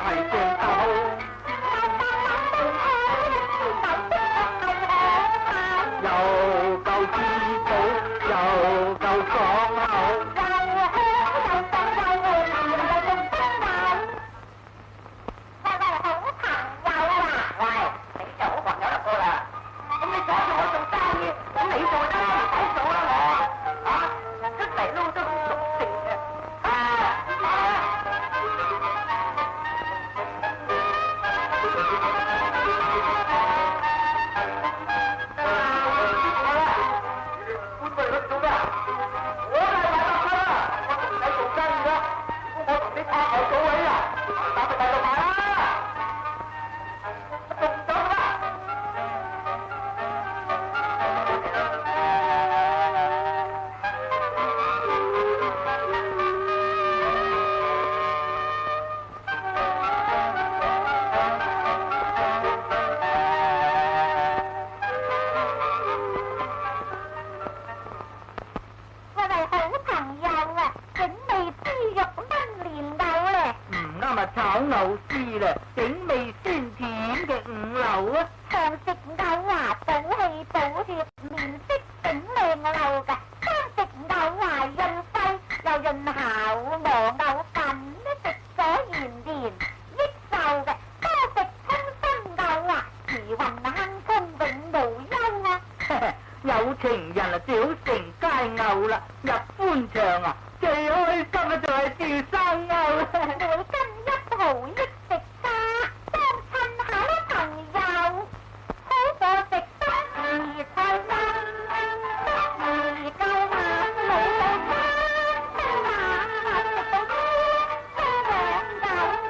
係正斗。又夠滋補，又夠爽口。炒牛絲啦，整味鮮甜嘅五流啊！長食牛啊，補氣補血，面色整靚溜噶；生食牛啊，潤肺又潤喉，磨牛粉都食咗延年益壽嘅；多食通心牛啊，慈運亨通永無憂啊！有情人啊，就好成街牛啦，入歡場啊，最開心嘅就係照生牛啦。每斤1毫益食價，幫襯下啲朋友，好過食得二菜心，得二夠晚老到餐，得晚食到天，聽兩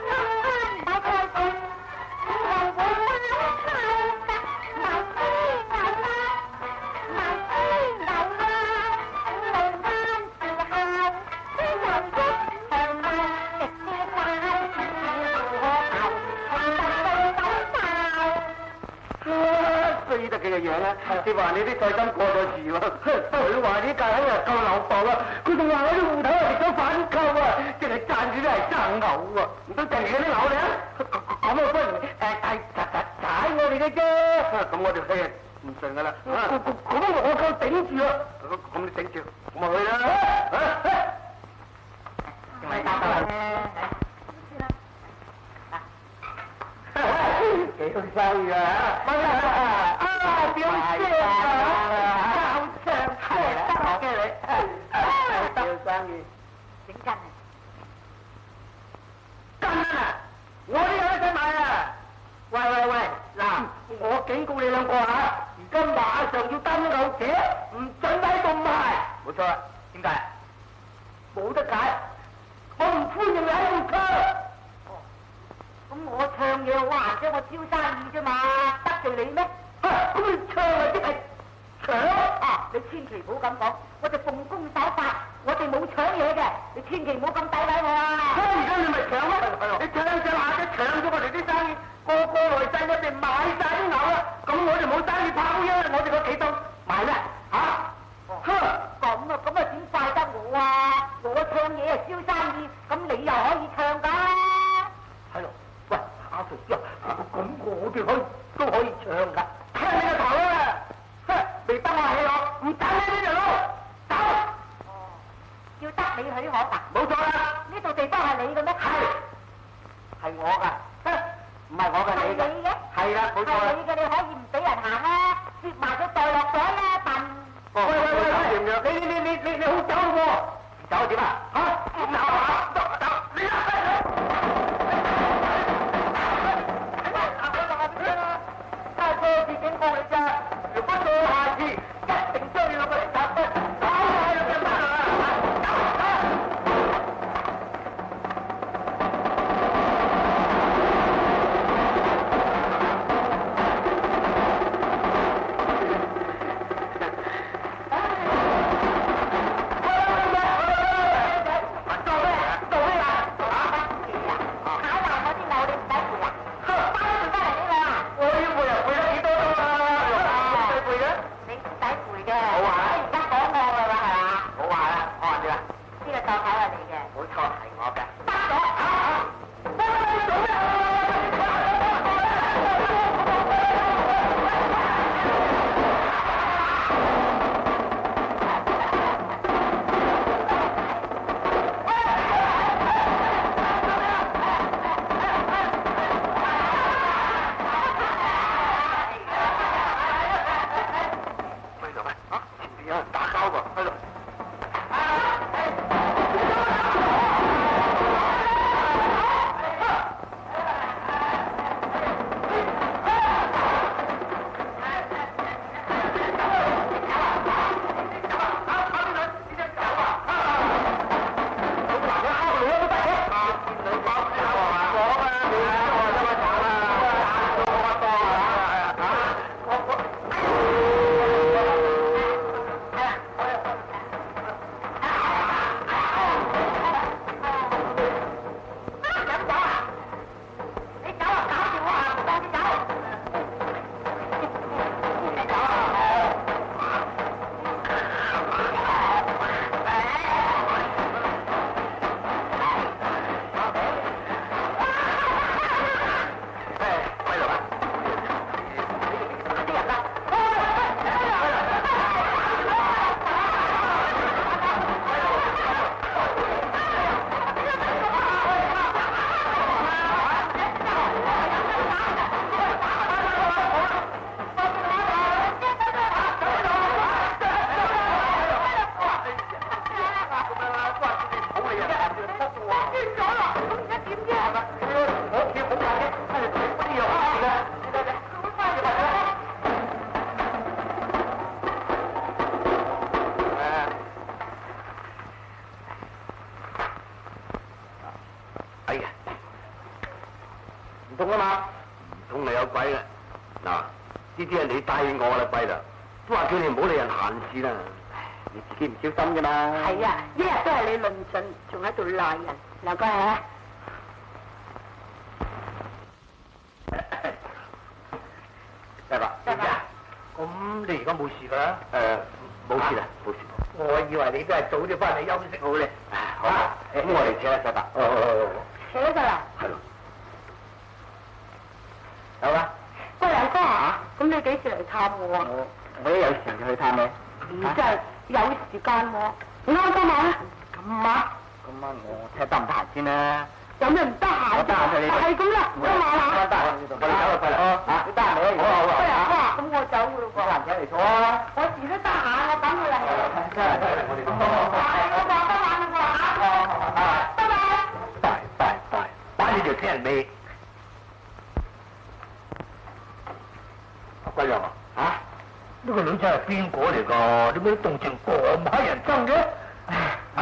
有買菜餸，又會買菜得買豬牛啦，買豬牛啦，午晏時候豬油益腸胃，食啲快。衰得佢嘅樣啦！你話你啲菜心過咗時喎，佢話啲價喺度夠流浮啊！佢仲話我啲芋頭係食咗反扣啊！淨係賺住都係爭牛啊！唔通淨係啲牛咧？咁啊不如係踩我哋嘅啫！咁我哋去唔順噶啦！咁我夠頂住啊！咁你頂住，咁咪去啦！幾好生意啊！表姐啊，教長係得嘅你，得生意整斤啊！斤啊！我呢有得買啊！喂，嗱，我警告你兩個啊！而家馬上要登牛者，唔准喺度賣。冇錯啦，點解？冇得解，我唔歡迎你喺度唱。咁我唱嘢好閒啫，我招生意啫嘛，得罪你咩？咁你唱啊，即係搶啊！你千祈唔好咁講，我哋奉公守法，我哋冇搶嘢嘅，你千祈唔好咁詆毀我啊！咁而家你咪搶咯，你唱下就搶咗我哋啲生意，個來勢我哋買晒啲牛啦，咁我哋冇生意跑啫，我哋個企度買咩？咁啊點怪得我啊？我唱嘢係招生意，咁你又可以唱噶？係咯，喂，阿 Sir 咁我哋都可以唱噶。聽你個頭啊！未得我氣我，唔等你呢條路，走！要得你許可㗎？冇錯啦！呢度地方係你嘅咩？係我㗎，唔係我嘅你嘅。係你嘅？係啦，冇錯。係你嘅，你可以唔俾人行啊！接埋佢袋落袋啦，笨！喂，你好走喎！走點啊？走！你多次警告你咋，如果再下次，一定將你兩個嚟斬分，打開兩隻眼啊！我跳好快嘅，嗰啲又啱嘅，好快就嚟啦！哎呀，唔通啊嘛？唔通你有鬼啦！嗱，呢啲係你帶我啦，貴啦，都話叫你唔好理人閒事啦。你自己唔小心啫嘛。係啊，一日都係你論盡，仲喺度賴人，兩個係。得啦，得啦。咁你而家冇事㗎啦？冇事啦，冇事。我以為你都係早啲翻嚟休息好咧。好啊，咁我哋請阿細伯。扯㗎啦。係咯。好啦。喂，兩哥啊，咁你幾時嚟探我啊？我一有時就去探你。真係有時間喎。你啱今晚咧？今晚？今晚我睇下得唔得閒先啦。有咩唔得閒？我得閒就你。係咁啦，今晚啦。得閒我哋走啦，快啦。你得閒未？好。喂，兩哥啊，咁我走㗎咯喎。得閒請嚟坐啊。我遲都得閒，我等佢嚟。真係我哋。係，我話得閒啦，拜拜。拜，擺你條聽人尾。阿貴陽啊，呢個女仔係邊個嚟㗎？點解動情咁乞人憎嘅？阿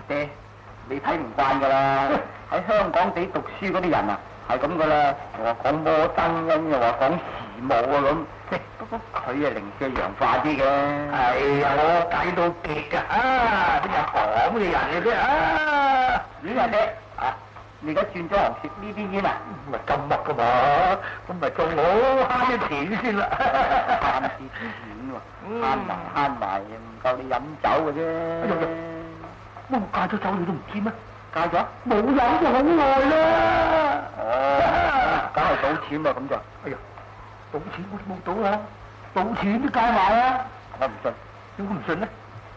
爹，你睇唔慣㗎啦！喺香港地讀書嗰啲人啊，係咁㗎啦，又話講摩登音，又話講時務啊咁。不過佢啊零舍洋化啲嘅。係啊，我計到極㗎邊有咁嘅人嘅啫咦，阿爹啊，你而家轉咗行食呢啲煙啊？咪咁乜㗎嘛？咁咪仲好慳啲錢先啦。慳啲錢喎，慳埋，唔夠你飲酒嘅啫。我戒咗酒你都唔知咩？戒咗？冇飲咗好耐啦。梗係賭錢啊咁就。哎呀，賭錢我都冇賭啊，賭錢都戒埋啊。我唔信。點解唔信呢？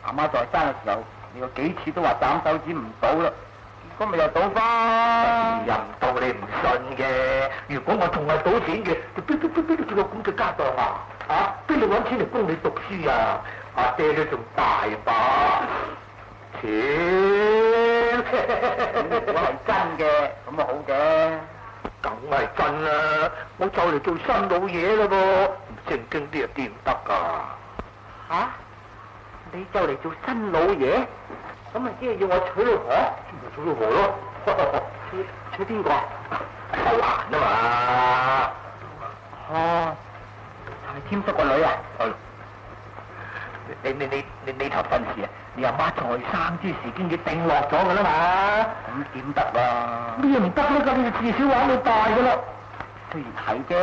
阿媽在生嘅時候，你個幾次都話斬手指唔賭啦，結果咪又賭翻。又唔到你唔信嘅。如果我仲係賭錢嘅，就邊度做個咁嘅家當啊？邊度揾錢嚟供你讀書啊？阿爹都仲大把錢。如果係真嘅，咁啊好嘅。梗係真啦，我就嚟做新老嘢啦噃，唔正經啲啊掂唔得㗎？嚇？你就嚟做新老爺？咁咪即係要我娶老婆？娶老婆咯。娶邊個啊？秀蘭啊嘛。哦，係添叔個女啊？係。你頭婚事啊？你阿媽在生之時已經定落咗㗎啦嘛。咁點得啊？咩唔得咧？咁你至少玩到大㗎啦。雖然係啫，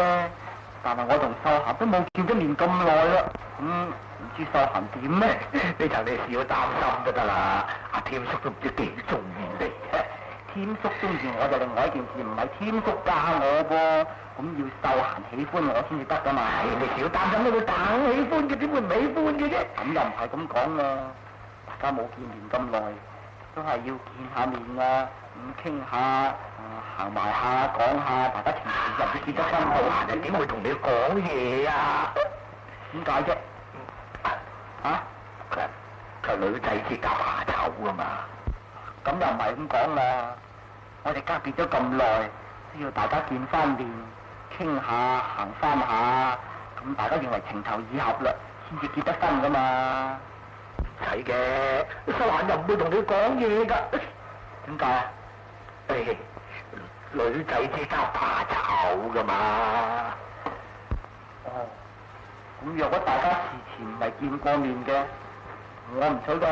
但係我同秀霞都冇見咗面咁耐啦。唔知秀霞點咧？你頭你少擔心就得啦。阿添叔都唔知幾中意你。添叔中意我就另外一件事，唔係添叔嫁我噃。咁要秀霞喜歡我先至得㗎嘛。你少擔心，你會梗喜歡嘅，點會唔喜歡嘅啫？咁又唔係咁講啊！大家冇見面咁耐，都係要見下面啊，咁傾下，行埋下，講下，大家前前日子結得新好，人點會同你講嘢啊？點解啫？佢女仔至較怕醜㗎嘛。咁又唔係咁講啦，我哋家別咗咁耐，都要大家見翻面，傾下，行翻下，咁大家認為情投意合啦，先至結得婚㗎嘛。係嘅，秀蘭又唔會同你講嘢㗎。點解啊？女仔之間怕醜㗎嘛。哦，咁若果大家事前唔係見過面嘅，我唔娶㗎。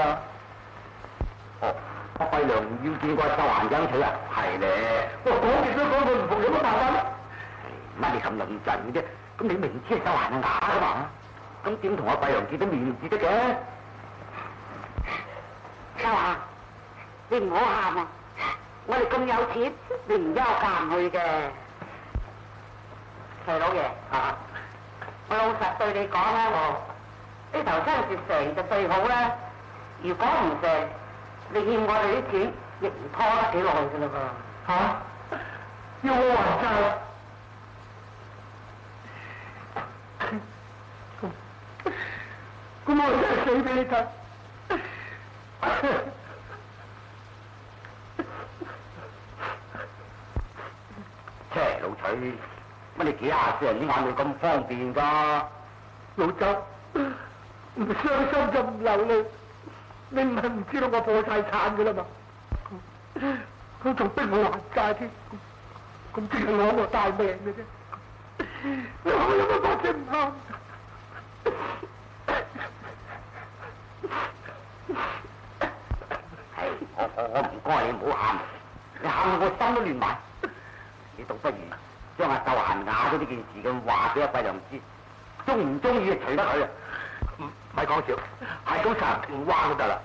哦，阿貴良要見過秀蘭爭取啊？係咧。我講極都講佢唔服，有乜辦法咧？乜你咁論盡嘅啫？咁你明知係秀蘭係假㗎嘛？咁點同阿貴良見得面至得嘅？秀華，你唔好喊啊！我哋咁有錢，你唔憂嫁唔去嘅。細佬爺，我老實對你講啦，呢頭親事成就最好啦。如果唔成，你欠我哋啲錢，亦唔拖得幾耐㗎啦噃。要我還債？咁我真係死俾你睇。切，老徐，乜你幾廿歲人啲眼淚咁方便㗎？老周，唔傷心就唔流淚，你唔係唔知道我破晒產㗎啦嘛？佢仲逼我還債添，咁即係攞我大命嘅啫。你話我有乜法子唔喊？我唔該你唔好喊，你喊到我心都亂埋。你倒不如將阿竇嫻雅咗呢件事咁話俾阿費良知，中唔中意就隨得佢啊！唔係講笑，係咁成條彎都得啦。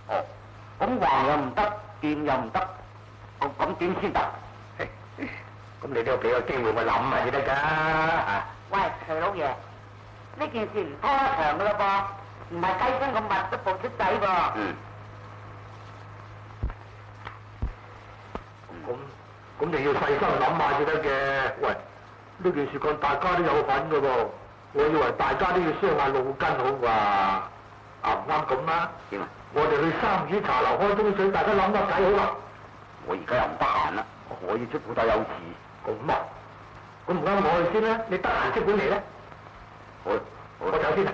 哦，咁橫又唔得，掂又唔得，咁點先得？咁你都要俾個機會我諗下先得㗎。喂，徐老爺，呢件事唔拖得長㗎啦噃，唔係雞生咁密都爆出仔噃。咁你要細心諗下先得嘅。喂，呢件事幹大家都有份㗎噃，我以為大家都要傷下腦筋好啩？啱唔啱咁啊？點啊？我哋去三魚茶樓開東水，大家諗下計好啦。我而家又唔得閒啦，我要出鋪頭有事。咁啊？咁唔啱我去先啦，你得閒即管嚟啦。好，我走先啦。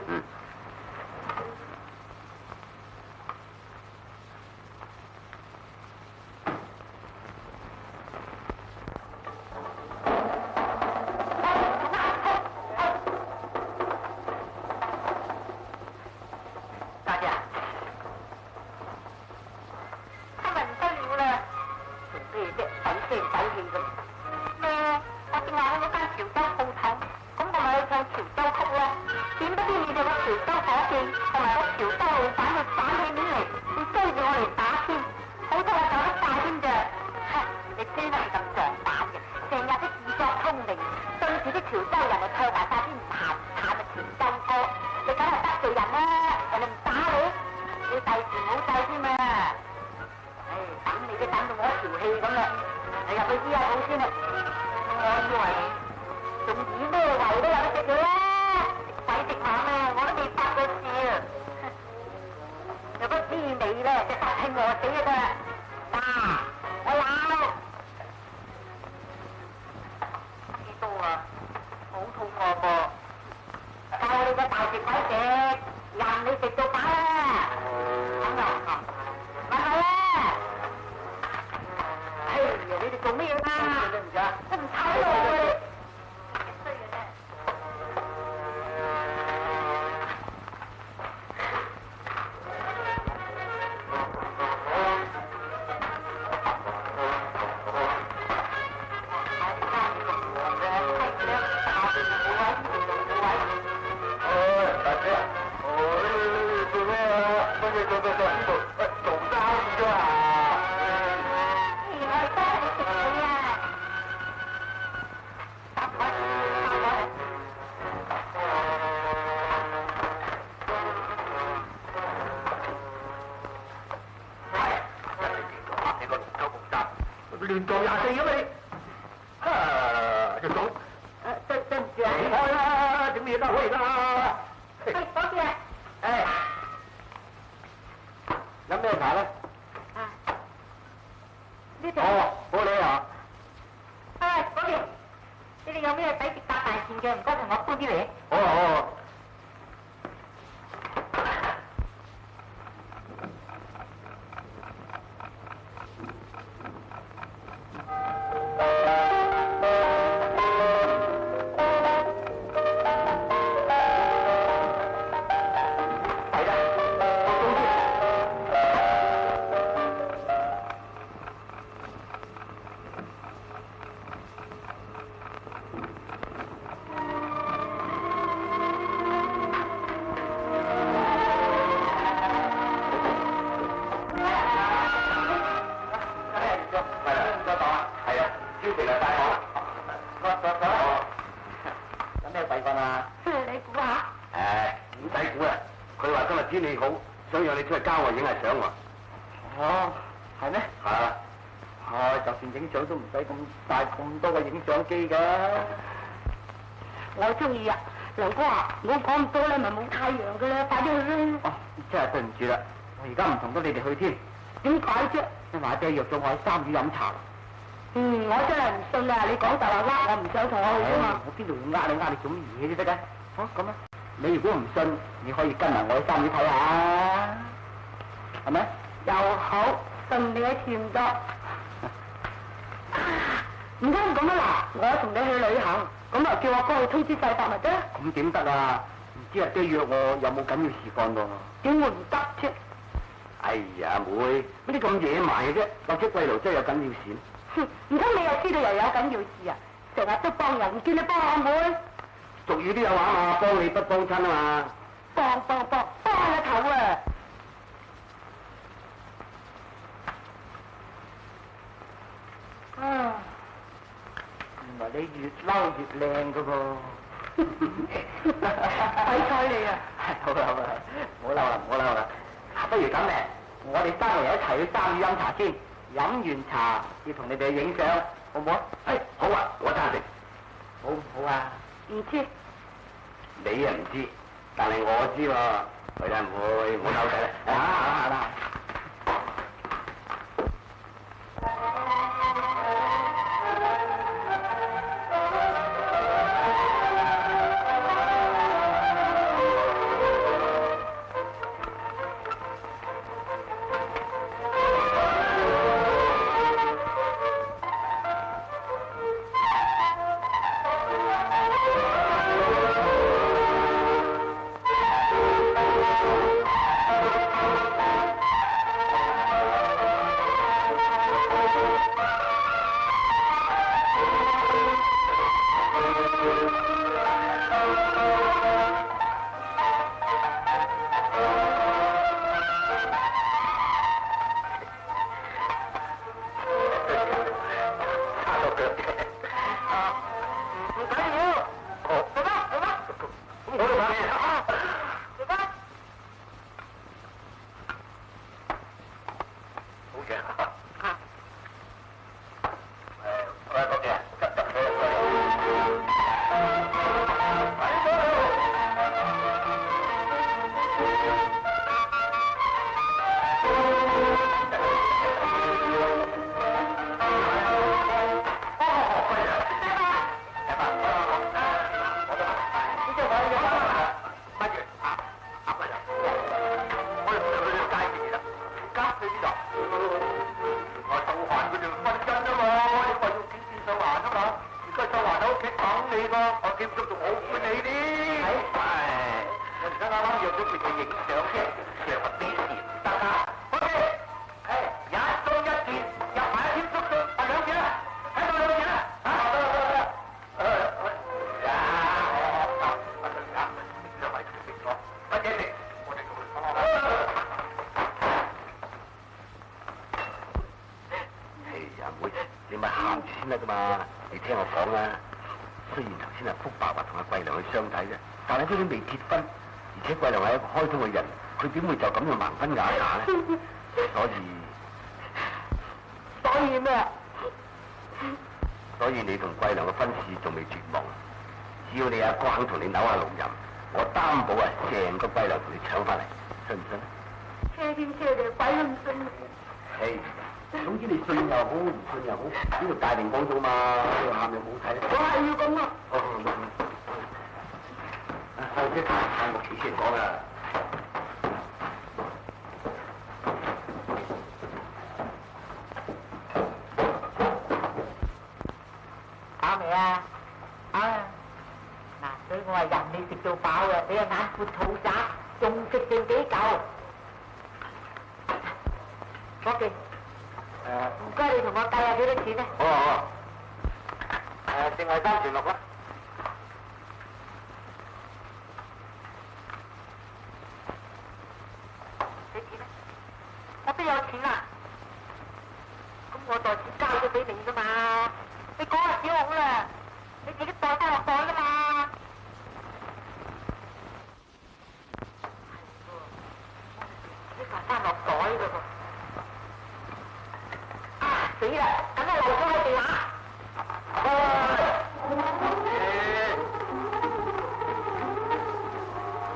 亂撞24咁你，隻手，對唔住啊！開啦，整咩都可以啦。係嗰邊啊！飲咩茶咧？呢度。哦，玻璃啊！嗰邊，你哋有咩抵食搭大件嘅？唔該同我搬啲嚟。哦。天氣好，想讓你出去郊外影下相喎。哦，係咩？係。就算影相都唔使咁帶咁多個影相機㗎。我中意啊，梁哥啊，我講咁多咧咪冇太陽㗎啦，快啲去啦。哦，真係對唔住啦，我而家唔同得你哋去添。點解啫？因為阿爹約咗我喺三魚飲茶。我真係唔信啊！你講大話呃我，唔想同我去啫嘛。我邊度會呃你做乜嘢先得嘅？好咁啊！你如果唔信，你可以跟埋我去三院睇下，係咪？又好，順利嘅甜咗。唔通咁啊嗱，我同你去旅行，咁啊叫我哥去通知世伯咪得？咁點得啊？唔知阿爹約我有冇緊要事幹喎？點會唔得啫？哎呀，妹，乜啲咁野蠻嘅啫？或者貴樓真係有緊要事？哼，唔通你又知道又有緊要事啊？成日都幫人，唔見你幫我妹？俗語都有話嘛，幫你不幫親啊嘛。幫個頭啊！啊！原來你越嬲越靚噶噃，鬼睬你啊！好啦好啦，唔好嬲啦，不如咁嚟，我哋三個人一齊去三院飲茶先，飲完茶要同你哋影相，好唔好啊？好啊，我贊成。好唔好啊？唔知。你又唔知，但係我知喎。佢啦，唔會，唔好嬲仔啦。好啦。你咪喊住先得噶嘛！你聽我講啊，雖然頭先係福伯話同阿桂良去相睇啫，但係佢都未結婚，而且桂良係一個開通嘅人，佢點會就咁樣盲婚啞嫁咧？所以咩啊？所以你同桂良嘅婚事仲未絕望，只要你阿哥肯同你扭下龍吟，我擔保啊，成個桂良同你搶翻嚟，信唔信？車天車地，鬼都唔信。係。總之你信又好，唔信又好，呢度大庭廣眾嘛，呢度喊又冇睇。我係要咁啊！後即係我企先講啊。飽未啊？飽啊！嗱，所以我話人你食到飽嘅，你係眼闊肚窄，仲食剩幾嚿？伙計。唔該，你同我計下幾多錢咧？好啊好啊。淨係3,600啦。幾錢咧？我邊有錢啊？咁我袋錢交咗俾你噶嘛？你講下少好啦，你自己袋翻落袋噶嘛？呢個翻落袋噶噃。死啦！咁我漏咗喺地下。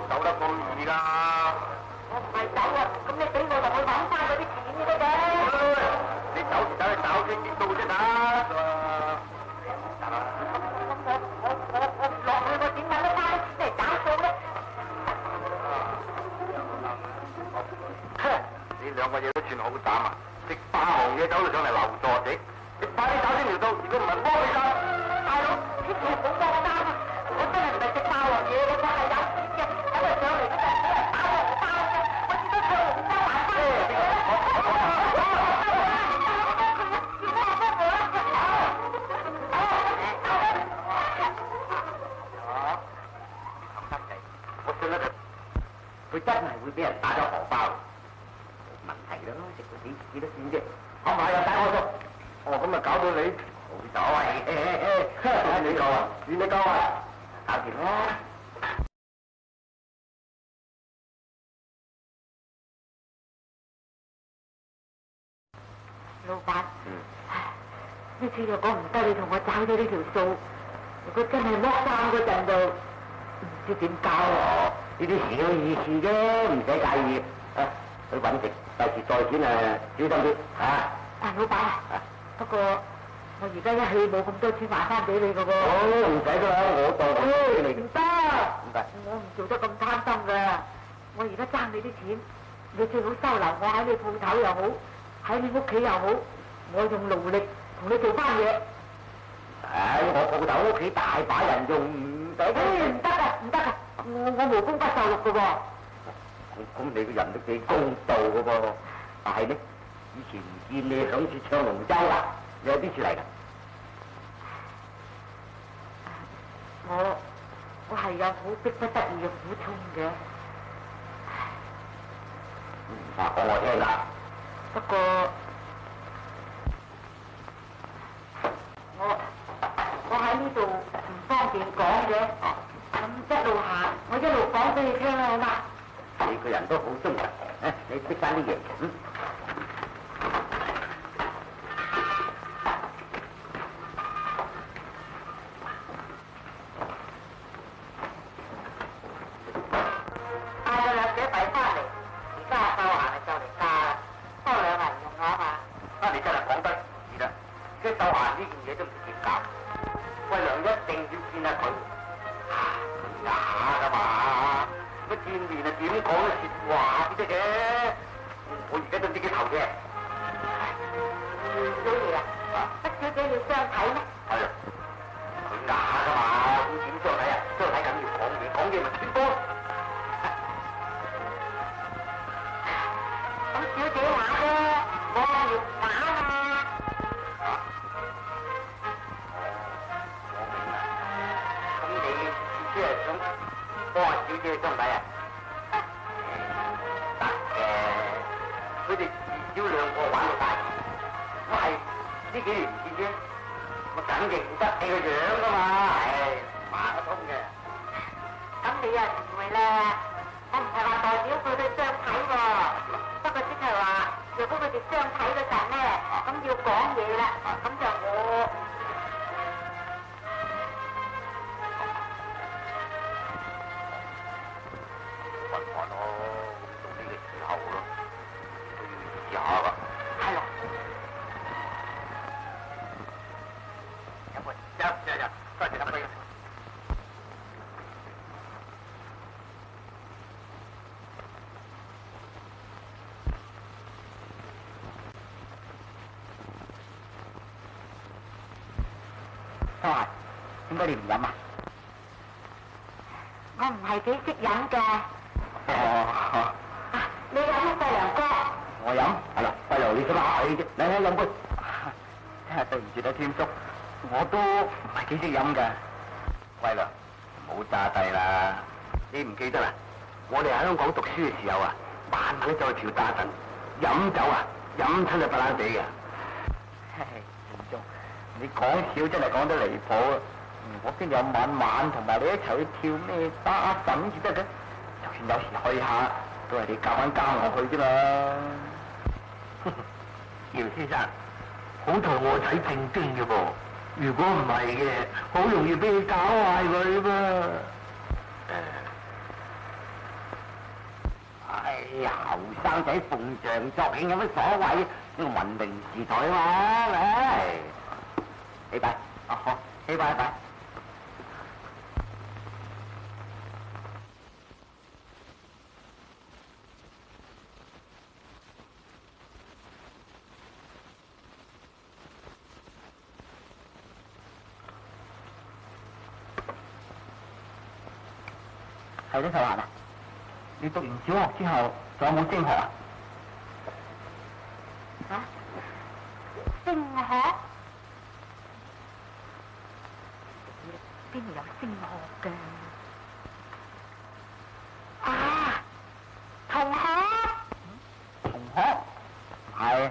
走得咁易㗎？我唔係走啊，咁你俾我同佢揾翻嗰啲錢先得㗎。個嘢都算好膽啊！食霸王嘢走到上嚟留座席，你快啲搞清條數，如果唔係幫你㗎。大佬，呢條好多單啊！我真係唔係食霸王嘢，我係有錢嘅，咁啊上嚟嗰陣俾人打紅包嘅，我只得唱紅包還翻嚟。我信得佢真係會俾人打咗荷包，冇問題咯，食到幾多錢啫？我買又帶我做，哦咁啊搞到你冇所謂，你夠啊，你夠啊，搞掂啦。老闆，呢次若果唔得，你同我找咗呢條數，如果真係剝衫嗰陣就唔知點搞啊！呢啲小意思啫，唔使介意。啊，去揾食，第時再錢啊，小心啲啊！老闆，不過我而家一氣冇咁多錢還翻俾你嘅喎。哦，唔使噶啦，我當俾你。唔得，我唔做得咁貪心噶。我而家爭你啲錢，你最好收留我喺你鋪頭又好，喺你屋企又好，我用勞力同你做翻嘢。唉，我鋪頭屋企大把人用，唔使。唔得啊，唔得啊！我無功不受祿嘅喎。咁你個人都幾公道嘅噃，但係呢，以前唔見你響處唱龍舟啦，你喺邊處嚟㗎？我係有好逼不得已嘅苦衷嘅。話講我聽啦。不過我喺呢度唔方便講嘅。咁一路行，我一路講俾你聽啦，好嘛？你個人都好忠實，你識翻啲嘢。帶咗兩姐弟翻嚟，而家收閒就嚟嫁啦，多兩銀用下嘛。你真係講得易啦，即係收閒呢件嘢都唔知點搞。貴娘一定要見下佢。假噶嘛，乜見面啊點講得説話先得嘅？我而家都唔知幾頭啫。小爺啊，乜小姐要相睇咩？係啊，佢假噶嘛，咁點相睇啊？相睇緊要講嘢，講嘢咪穿波。咁小姐話啫，我係要假嘛。我明啦，咁你即係想幫阿小姐相睇啊？得嘅，佢哋至少兩個玩到大，我係呢幾年唔見啫，我梗認得你個樣噶嘛，話得通嘅。咁你又誤會啦，我唔係話代表佢哋相睇喎，不過即係話，如果佢哋相睇嗰陣咧，咁要講嘢啦，咁就我。問咯，到呢個時候咯，都要試下噶。係啦。入，多謝咁多。收閒，點解你唔飲啊？我唔係幾識飲嘅。哦。你飲貴良哥。我飲。係啦，費勞你做乜客氣啫？嚟飲杯。真係對唔住啦，添叔，我都唔係幾識飲㗎。貴良，唔好詐帝啦！你唔記得啦？我哋喺香港讀書嘅時候啊，晚晚都走去跳打躉，飲酒啊，飲親就不冷地嘅。添叔，你講笑真係講得離譜啊！我邊有晚晚同埋你一齊去跳咩打躉至得嘅？就算有時去下，都係你夾硬加我去啫嘛。姚先生，好在我睇正經嘅噃，如果唔係嘅，好容易俾你搞壞佢噃。哎呀，後生仔逢場作興有乜所謂？呢個文明時代啊嘛，嚟，起拜，好，起拜拜。係呢，秀蘭啊，你讀完小學之後，仲有冇升學啊？啊？升學？邊度有升學嘅？啊，同學？同學？係，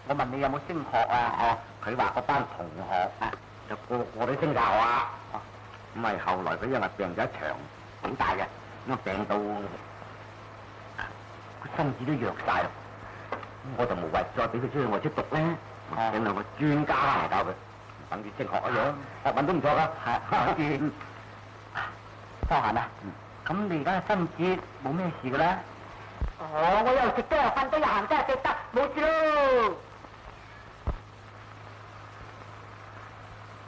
我問你有冇升學啊？哦，佢話嗰班同學啊，就個個都升校啊。咁咪後來佢因為病咗一場好大嘅，咁啊病到個身子都弱晒咯。咁我就無謂再俾佢出去外出讀咧，請兩個專家嚟教佢，等於升學一樣，學問都唔錯噶。係，收閒啊！咁你而家嘅身子冇咩事嘅咧？哦，我又食得又瞓得又行得又食得，冇事咯。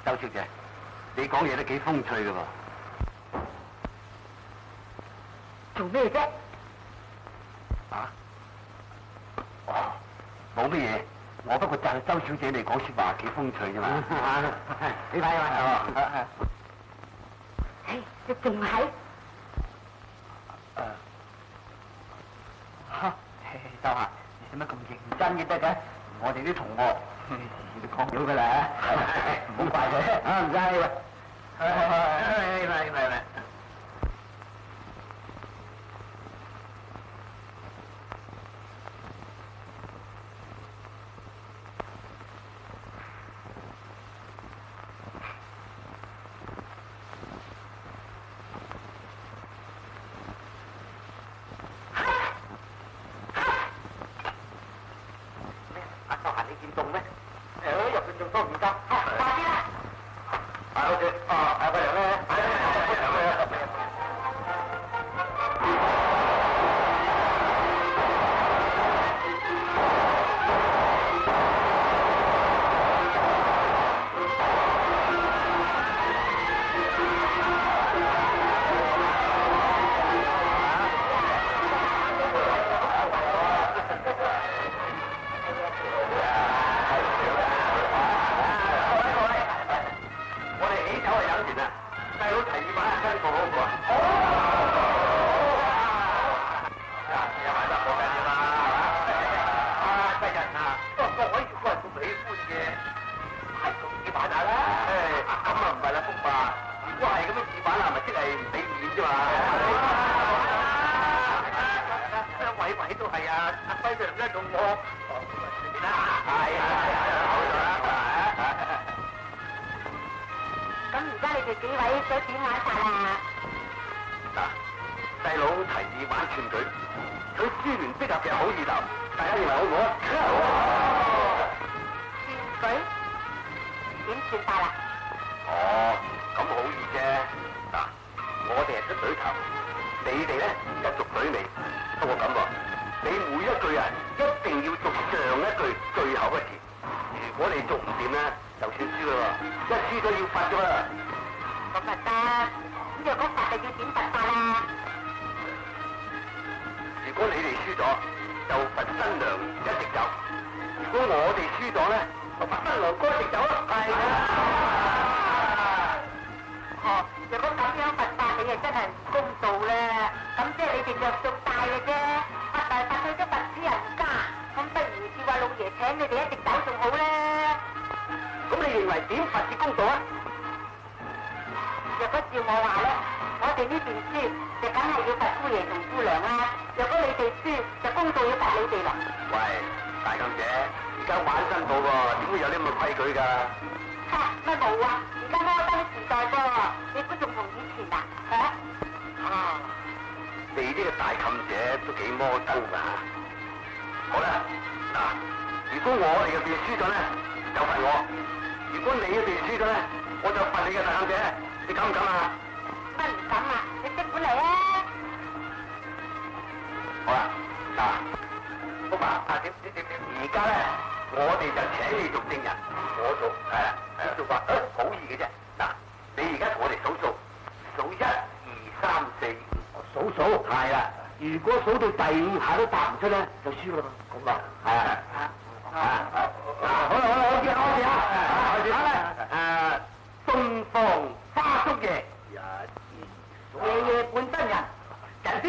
周小姐，你講嘢都幾風趣噶噃。做咩啫？啊？哦，冇乜嘢，我不過讚周小姐你講說話幾風趣啫嘛。你睇下，唉，你仲係？收閒，你使乜咁認真嘅得嘅？我哋啲同學時時都講咗噶啦，唔好怪佢。唔該喎。嚟。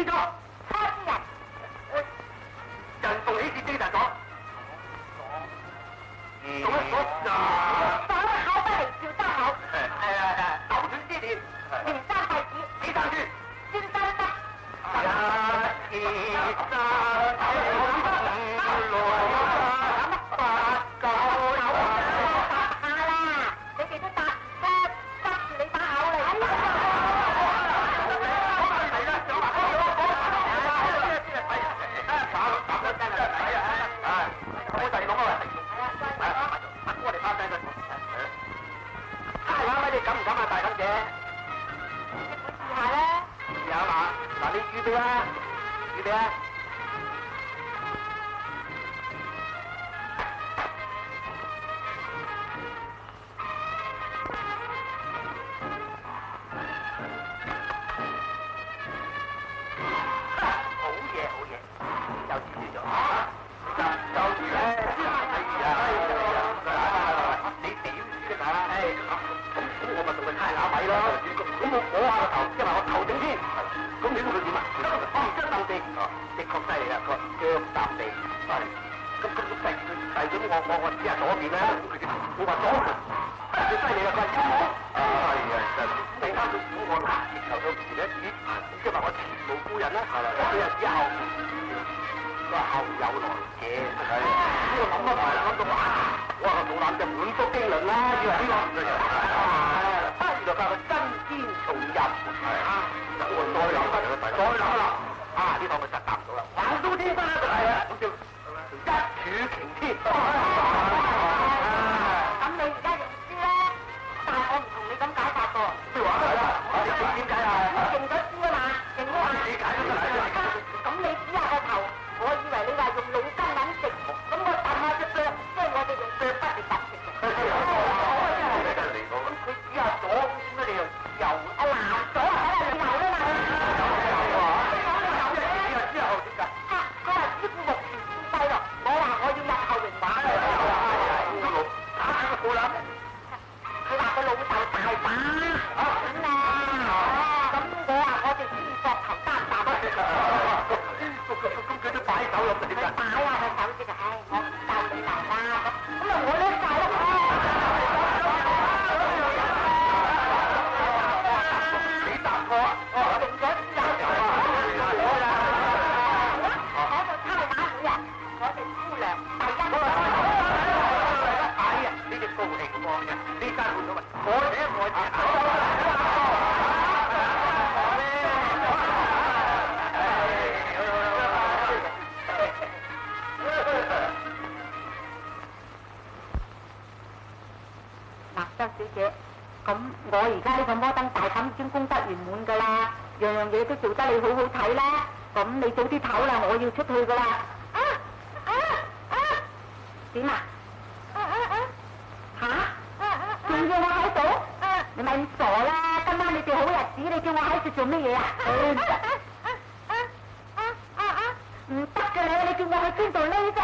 咗，差啲人。人逢喜事精神咗。做乜講啊？講口不離笑得口。扭斷絲連，連山弟子，幾生書，先生得。一二三，六八九。答下啦，你哋都答唔出，塞住你把口嚟。我就係講啊，我哋拋低佢。猜下你敢唔敢啊，大妗姐？試下啦。試下嘛，嗱你預備啊，預備啊。好嘢，好嘢，又知住咗。你點知㗎？咁我咪同佢猜下米咯。咁我摸下個頭，因為我頭頂天。咁你估佢點啊？一笪地，的確犀利啦，個腳踏地。咁遞咗我指下左邊啦。我話左邊，最犀利啦！佢話右。真你啱到估我啦，直頭到前一指，即係話我前無古人啦。幾日之後，佢話後有來者。咁我諗乜埋啦？諗到我話肚腩就滿腹經綸啦，以為呢個。原來佢係真仙重入。我再諗啦。呢趟佢實答唔到啦。橫刀天生就係啦，咁叫一柱擎天。咁你而家認輸啦，但係我唔同你咁解法噃。咩話？點解啊？我認咗輸啊嘛，認咗啊。你解咗㗎啦。咁你指下個頭，我以為你話用腦筋諗食，咁我揼下隻腳，即係我哋用腳不嚟揼食嘅。咁佢指下左，咁你又右。啊嗱，左啊，梗係右啦嘛。之後點解？佢話師傅目前姿勢咯，我話我要入後榮馬啦。好啦。佢話個老豆大把，咁啊，咁我話我哋先膊頭擔擔。咁佢都擺手咁點解？擺下個手先就，我唔夠你嚟啦，咁啊我叻晒咯。你答錯啊！認咗輸啊！我個差打會啊，我哋姑娘第一。哎呀，呢隻高興喎！呢單換咗咪？我嗱，周小姐，咁我而家呢個摩登大妗已經功德圓滿㗎啦，樣樣嘢都做得你好好睇啦，咁你早啲唞啦，我要出去㗎啦。點啊？嚇？仲要我喺度？你咪咁傻啦！今晚你哋好日子，你叫我喺度做乜嘢啊？唔得㗎你叫我去邊度匿啫？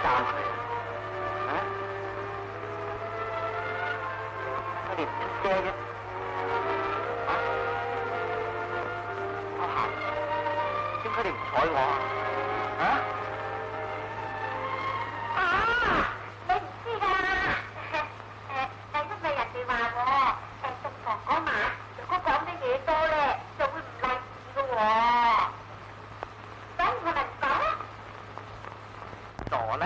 贊佢啊？佢哋唔出聲嘅，啊？我行，點解你唔睬我啊？你唔知㗎，因為人哋話我洞房嗰晚，如果講啲嘢多咧，就會唔利是㗎喎。所以我咪唔講咯。傻啦！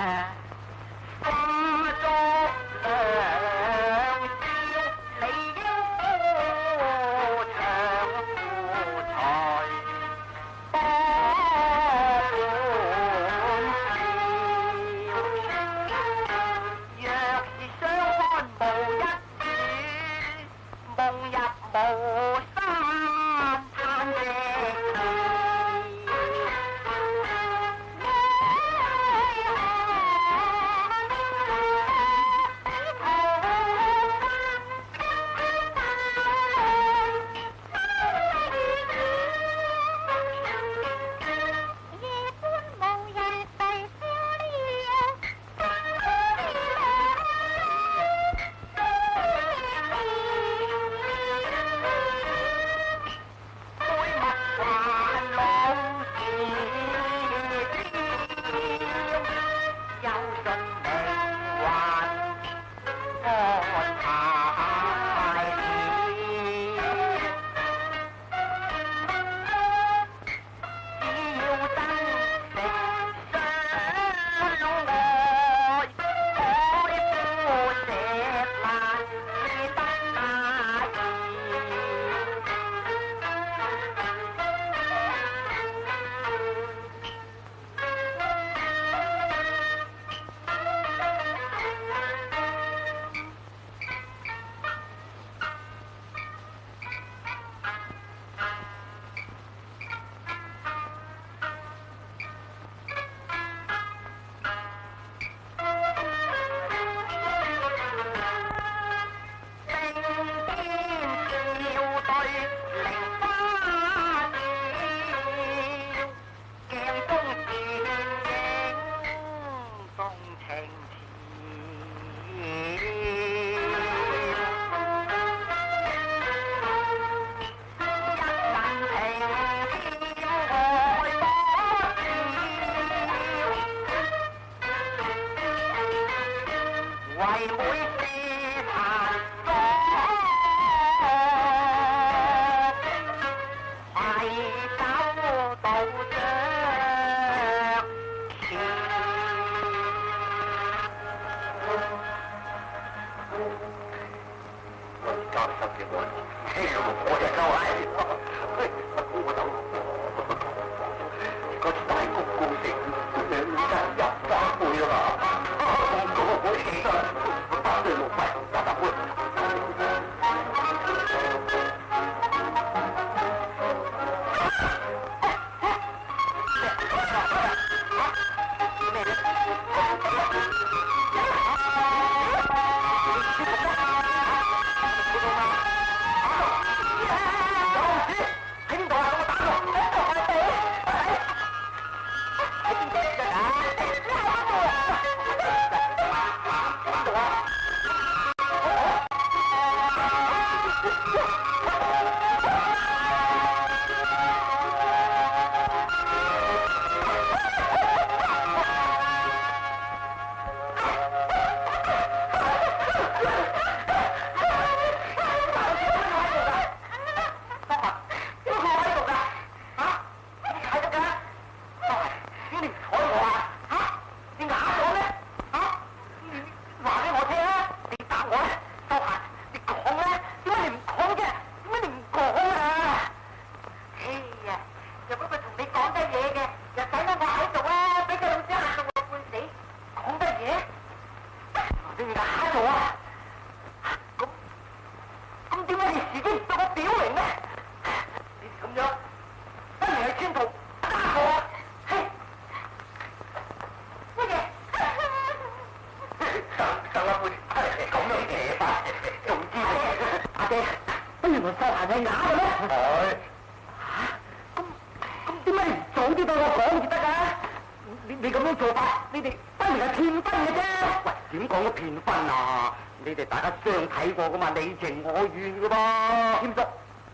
你你咁樣做法，你哋分明係騙婚嘅啫。喂，點講都騙婚啊？你哋大家相睇過噶嘛，你情我願噶噃。添叔，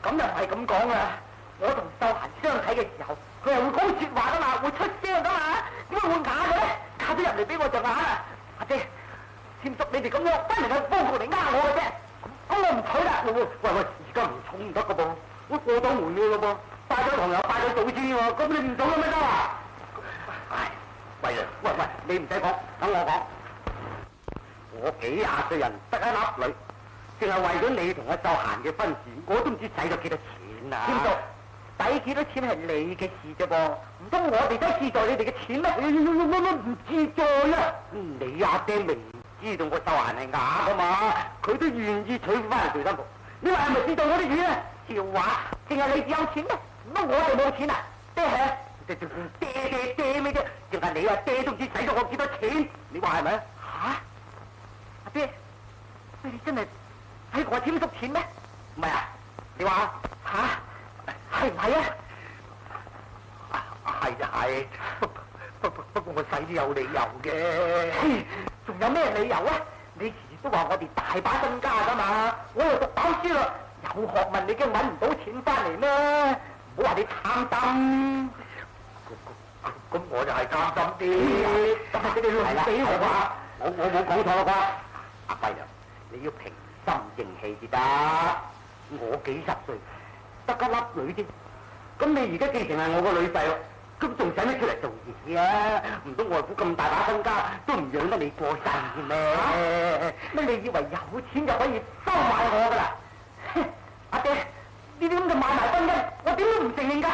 咁又唔係咁講啊！我同秀嫻相睇嘅時候，佢係會講説話噶嘛，會出聲噶嘛，點解會啞嘅咧？嫁咗入嚟俾我就啞啦。阿姐，添叔，你哋咁樣分明係幫佢嚟呃我嘅啫。咁我唔娶啦。喂，而家唔娶唔得噶噃，我過咗門嘅咯噃，拜咗堂又拜咗祖先喎，咁你唔做有咩得啊？唉，喂，你唔使講，等我講。我幾廿歲人得一粒女，淨係為咗你同阿秀嫻嘅婚事，我都唔知使咗幾多錢啊！添叔，使幾多錢係你嘅事啫噃，唔通我哋都志在你哋嘅錢咩？唔志在啊！你阿爹明知道我秀嫻係啞噶嘛，佢都願意娶翻嚟做新婦。你話係咪知道我啲錢啊？笑話，淨係你有錢咩？唔通我哋冇錢啊？爹係。爹咩啫？淨係你阿爹都唔知使咗我幾多錢，你話係咪啊？嚇！阿爹，你真係使我添足錢咩？唔係啊？你話嚇？係唔係啊？係就係，不過我使都有理由嘅。仲有咩理由啊？你時時都話我哋大把身家㗎嘛，我又讀飽書啦，有學問你驚揾唔到錢翻嚟咩？唔好話你貪心。咁我就係貪心啲，咁咪俾你亂死我啩？我冇講錯啦啩？阿輝啊，你要平心靜氣至得。我幾十歲，得一粒女啫。咁你而家既然係我個女婿咯，咁仲使乜出嚟做嘢啊？唔通外父咁大把身家都唔養得你過世咩？乜你以為有錢就可以收買我㗎啦？阿爹，呢啲咁嘅買賣婚姻，我點都唔承認㗎。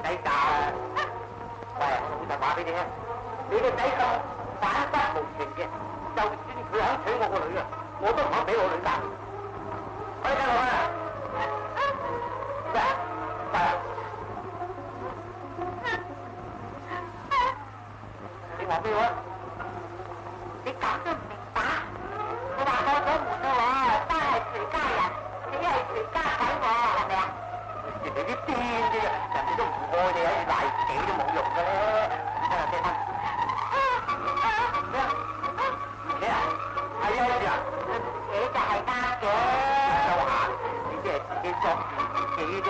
仔嫁啊！喂，老實話俾你聽，你個仔咁反骨無情嘅，就算佢肯娶我個女啊，我都唔肯俾我女嫁。快啲落去啊！你話俾我，你咁都唔明白？你話過咗門啦喎，生係隨家人，死係隨家仔喎，係咪啊？人哋啲癲嘅，人哋都唔愛你，喺度賴自己都冇用嘅咧。聽下聽翻。咩啊？係啊，係啊。自己就係啱嘅。秀嫻，你即係自己作自己啫。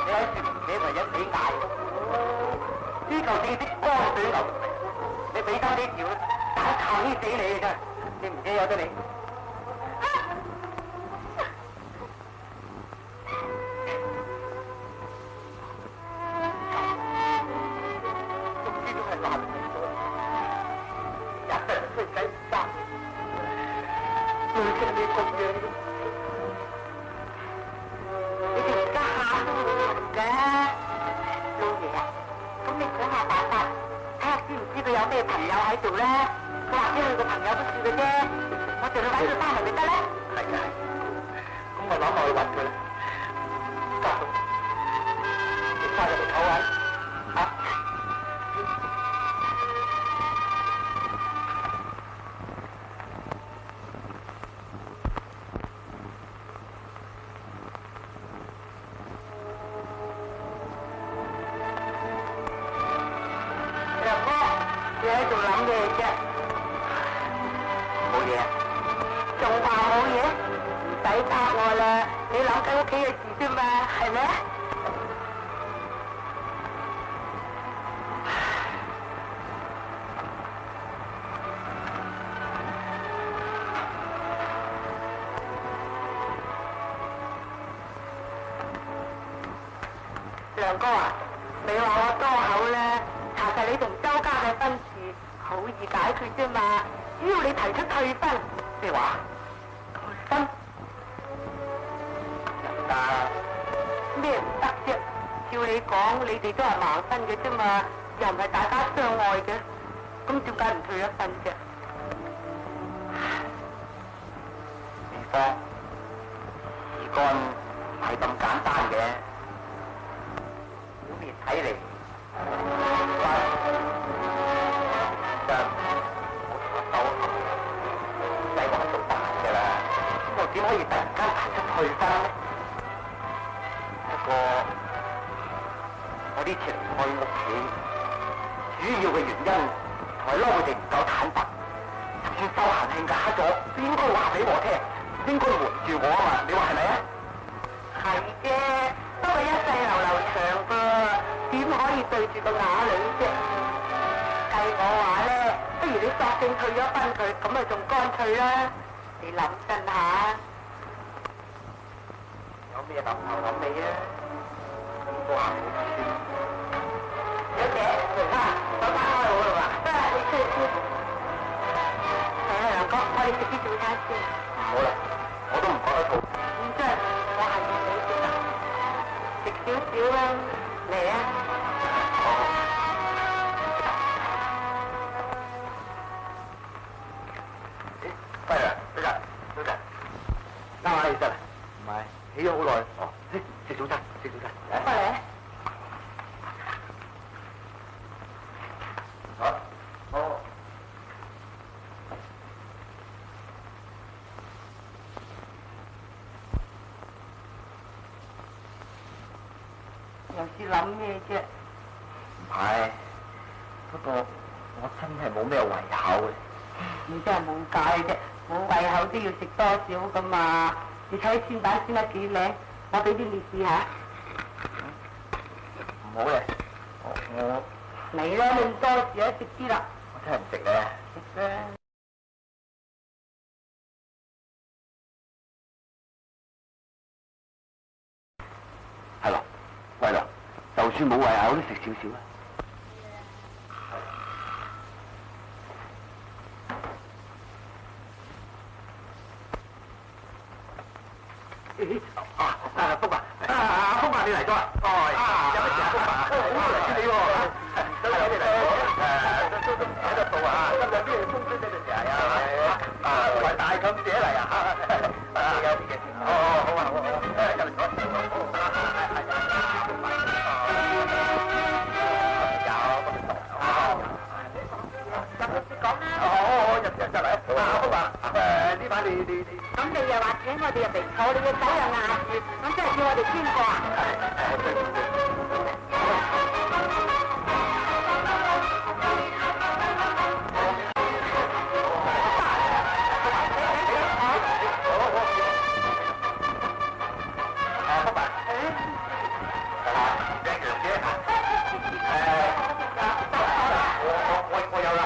你喺樹唔寫為一死捱。呢嚿正式乾水牛，你俾多啲條，打啃死你嘅真。你唔知有得你。梁哥啊，你話我多口咧，查實你同周家嘅婚事好易解決啫嘛，只要你提出退婚。咩話？退婚？人家咩唔得啫？照你講，你哋都係盲婚嘅啫嘛，又唔係大家相愛嘅，咁點解唔退一婚啫？地方事幹唔係咁簡單嘅。睇嚟，就我手計劃做大嘅啦。點可以突然間提出退婚呢？不過我呢次離開屋企，主要嘅原因係嬲佢哋唔夠坦白。就算周閒慶假咗，都應該話俾我聽，應該瞞住我啊嘛！你話係咪啊？係啫，不過一世流流長噃，點可以對住個啞女啫？計我話咧，不如你索性退咗婚佢，咁咪仲乾脆啦！你諗真下，有咩諗頭諗尾啊？咁多下冇算。小姐，手打開好啦嘛？得啦，你出去先。係啊，梁哥，我哋食啲早餐先。唔好啦，我都唔覺得肚。唔得，我係要你食啦，食少少啦，嚟啊！好。喂啊，早晨，啱啱起身，唔係起咗好耐。哦，食早餐，嚟。過嚟。好。又是諗咩啫？唔係，不過我真係冇咩胃口嘅。你真係冇計啫，冇胃口都要食多少噶嘛？你睇煎蛋煎得幾靚，我俾啲你試下。唔好嘅，我嚟啦，你咁多事啊，食啲啦。我真係唔食咧。食啦。係咯，喂咯，就算冇胃口都食少少啊。福啊！福啊，你嚟咗啊？哦，有乜事啊？福啊，好嚟知你喎。都有你嚟都睇得到啊！今日邊度風吹呢度成日啊？同埋大妗姐嚟啊！有啲嘅。哦，好啊，好啊，入嚟坐。入嚟。福啊！呢排你。咁你又話請我哋入嚟坐，你嘅手又壓住，咁即係叫我哋邊個啊？我有啦。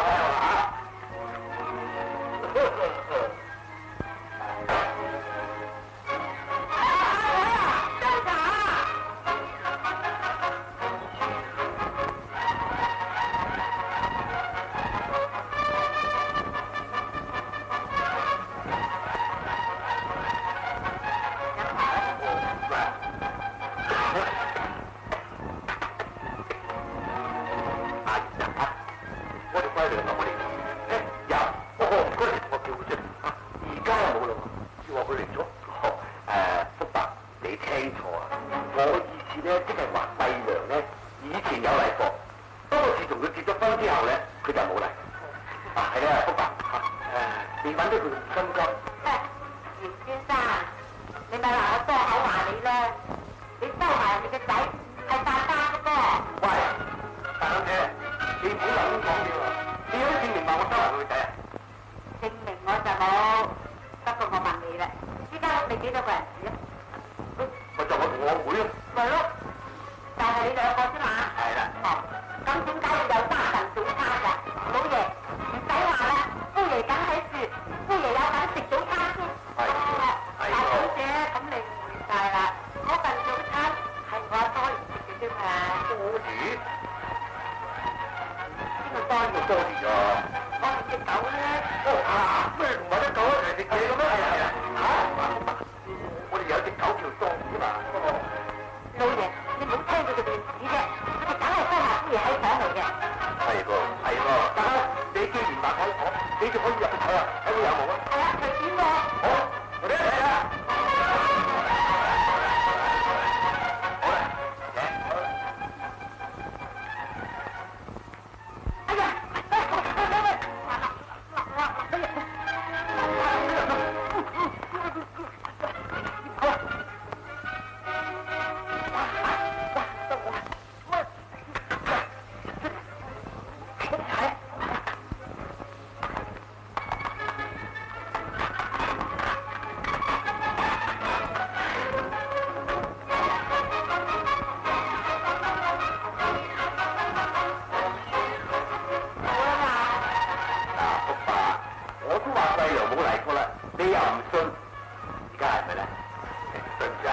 你既然話睇我，你就可以入去睇下，睇會有冇啊？係啊，隨便喎。係啦，對唔住啊，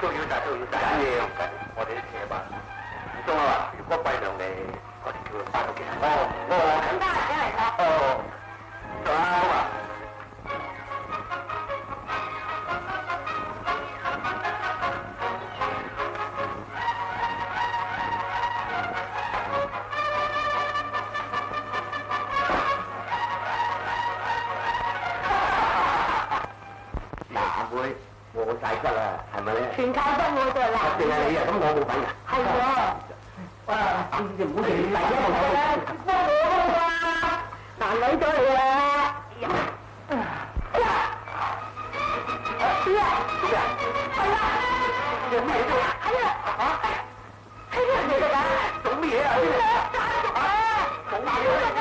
騷擾晒，緊要，我哋都扯吧。中啊，如果貴良嚟，我哋叫佢翻屋企。咁家下請嚟啦。仲啊。我晒骨啦，係咪咧？全靠得我哋啦。定係你啊？咁我冇份㗎。係喎。哇！等住唔好嚟啦，我啊，難女咗你啦。哎呀！係啊！做咩啫？係啊！嚇！係人嚟㗎嘛？做乜嘢啊？做乜嘢啊？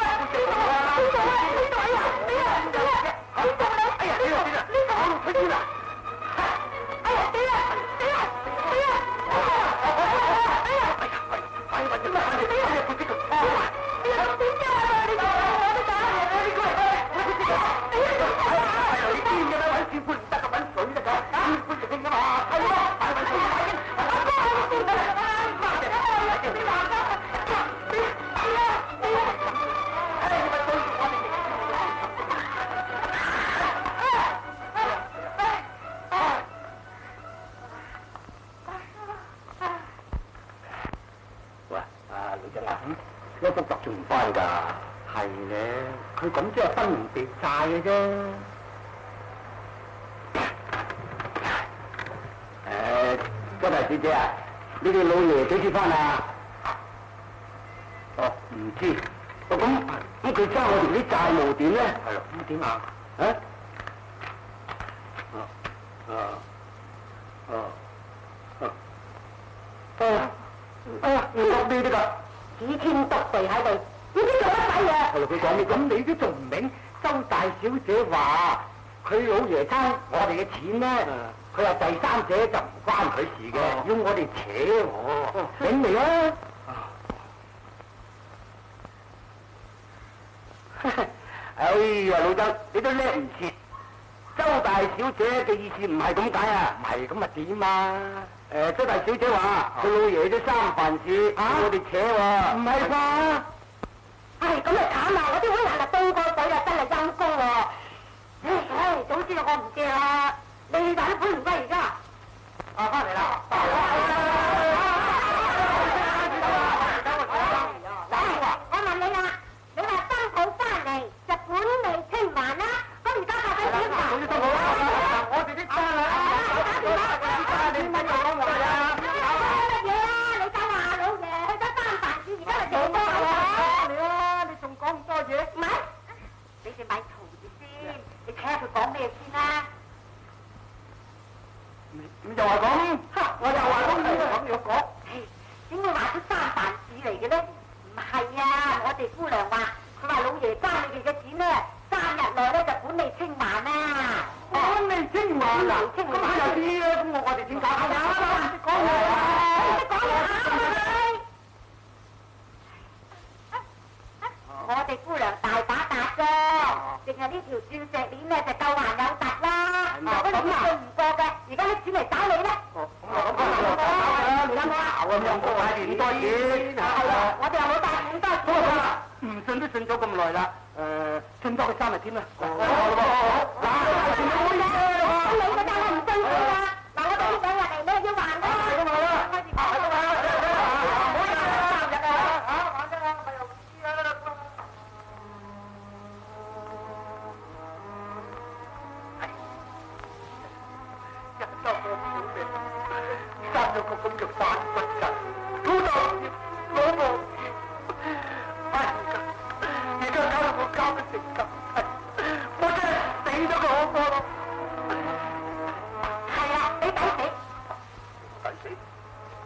一幅集仲唔翻㗎？係咧，佢咁即係分唔別債嘅啫。周大小姐啊，你哋老爺幾時翻啊？哦，唔知。咁佢爭我哋啲債務點咧？係咯，咁點啊？唔落呢啲㗎。指天獨地喺度，呢啲做乜鬼嘢？係咯，佢講咩？咁你都仲唔明？周大小姐話佢老爺爭我哋嘅錢咧，佢話第三者就唔關佢事嘅，要我哋扯我，明未啊？哎呀，老周，你都叻唔切。周大小姐嘅意思唔係咁解啊？唔係咁啊點啊？周大小姐話佢老爺啲三藩市，我哋扯喎。唔係啩？唉，咁啊慘啦！我啲會員啊凍過水啊，真係陰公喎。唉，總之我唔借啦。你大啲本唔歸而家？翻嚟啦！我問你啦，你話新抱翻嚟就本利清還啦，咁而家發緊點啊？我哋啲單啊！你問我乜嘢啊？你走啊，老爺去咗三藩市，而家嚟做咩啊？你啊，你仲講咁多嘢？唔係，你哋咪嘈住先，你睇下佢講咩先啦。咁就話講，我又話咁樣講。點會話出三藩市嚟嘅咧？唔係啊，我哋姑娘話，佢話老爺爭你哋嘅錢咧，3日內咧就本利清還啊！本利清還啊！咁有啲啊，咁我哋點搞啊？講嘢，講嘢啊！我哋姑娘大把達啫，淨係呢條鑽石鏈咧就夠還有突啦。如果你信唔過嘅，而家啲錢嚟找你咧。咁多嘢，係啦，我哋又冇帶咁多錢。好啦，唔信都信咗咁耐啦，信多佢3日添啦。好，咁你覺得我唔信佢啊？嗱，我哋呢2日嚟你要還㗎。係咁好啦。生咗個咁嘅反骨仔，老豆老母，而家搞到我交得成咁細，我真係死咗個好過咯。係啊，你抵死，抵死，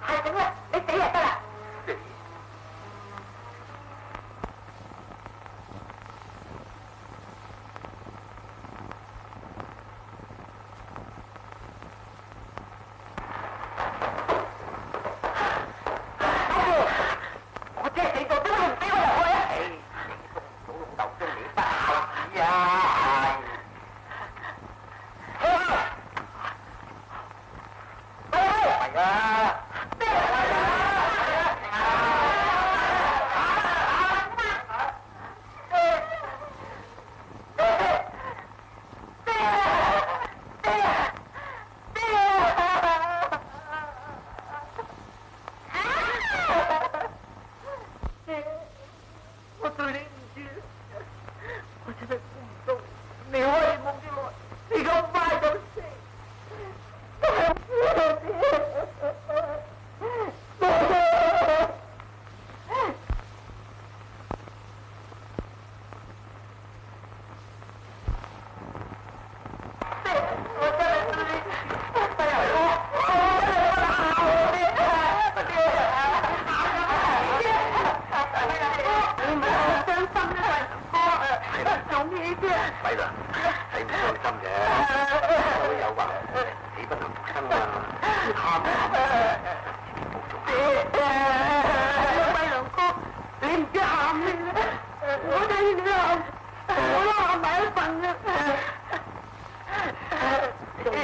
係咁啦，你死就得啦。死。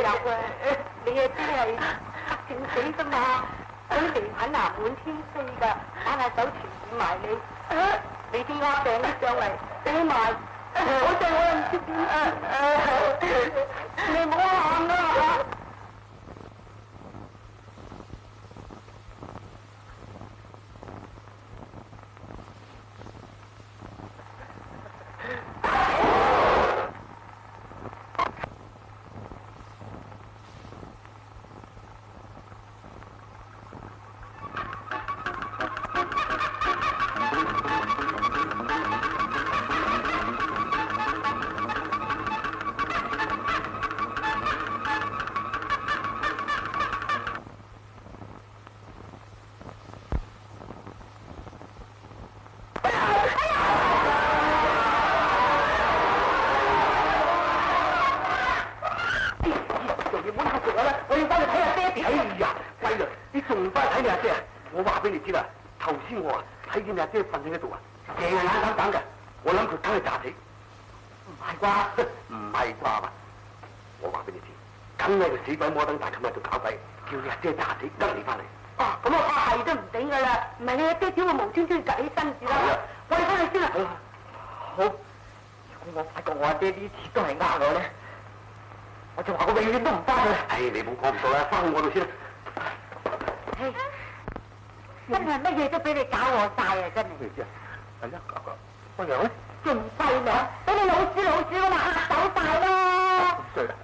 有啊，你啊真係黑警死噶嘛？嗰啲名品啊滿天飛噶，玩下手傳染埋你。你啲鴨訂咗上嚟俾埋，我就唔知點。你唔好喊啦！見阿姐瞓喺嗰度啊，成日眼等等嘅，我諗佢梗係炸死，唔係啩？唔係啩嘛？我話俾你知，梗係個死鬼摩登大冚喺度搞鬼，叫你阿姐炸死，跟你翻嚟。哦，咁我發係都唔頂噶啦，唔係你阿姐點會無端端趌起身至啦？我哋翻去先啦。好，如果我發覺我阿姐呢次都係呃我咧，我就話我永遠都唔翻去。唉，你冇講唔到啦，翻去我度先啦。真係乜嘢都俾你搞我晒啊！真係。係啊，個樣咧仲細兩，俾你老鼠咁嘛嚇走晒啦！咁衰啦！